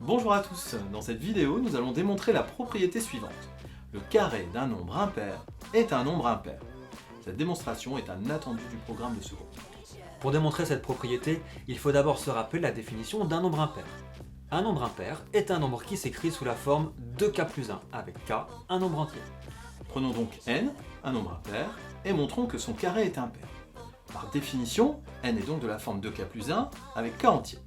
Bonjour à tous, dans cette vidéo nous allons démontrer la propriété suivante. Le carré d'un nombre impair est un nombre impair. Cette démonstration est un attendu du programme de seconde. Pour démontrer cette propriété, il faut d'abord se rappeler la définition d'un nombre impair. Un nombre impair est un nombre qui s'écrit sous la forme 2k plus 1, avec k, un nombre entier. Prenons donc n, un nombre impair, et montrons que son carré est impair. Par définition, n est donc de la forme 2k plus 1 avec k entier.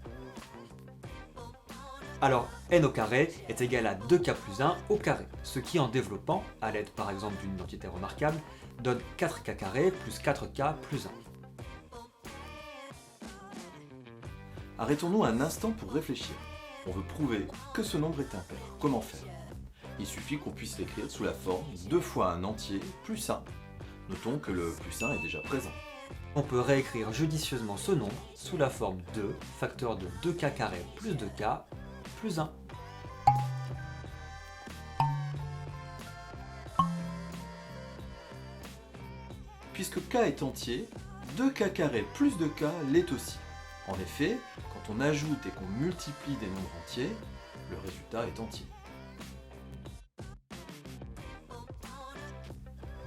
Alors, n au carré est égal à 2k plus 1 au carré, ce qui en développant, à l'aide par exemple d'une identité remarquable, donne 4k carré plus 4k plus 1. Arrêtons-nous un instant pour réfléchir. On veut prouver que ce nombre est impair. Comment faire? Il suffit qu'on puisse l'écrire sous la forme 2 fois un entier plus 1. Notons que le plus 1 est déjà présent. On peut réécrire judicieusement ce nombre sous la forme 2 facteur de 2k carré plus 2k plus 1. Puisque k est entier, 2k carré plus 2k l'est aussi. En effet, quand on ajoute et qu'on multiplie des nombres entiers, le résultat est entier.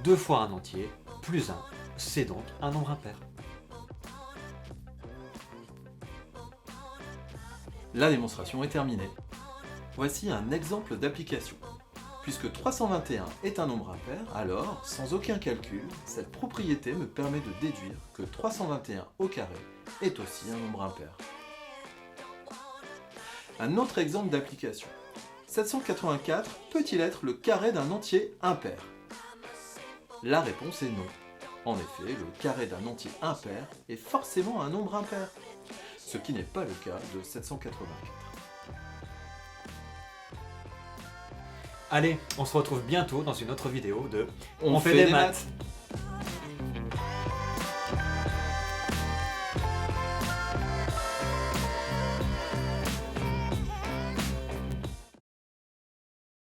2 fois un entier plus 1, c'est donc un nombre impair. La démonstration est terminée. Voici un exemple d'application. Puisque 321 est un nombre impair, alors, sans aucun calcul, cette propriété me permet de déduire que 321 au carré est aussi un nombre impair. Un autre exemple d'application. 784 peut-il être le carré d'un entier impair? La réponse est non. En effet, le carré d'un entier impair est forcément un nombre impair, ce qui n'est pas le cas de 784. Allez, on se retrouve bientôt dans une autre vidéo de On fait des maths.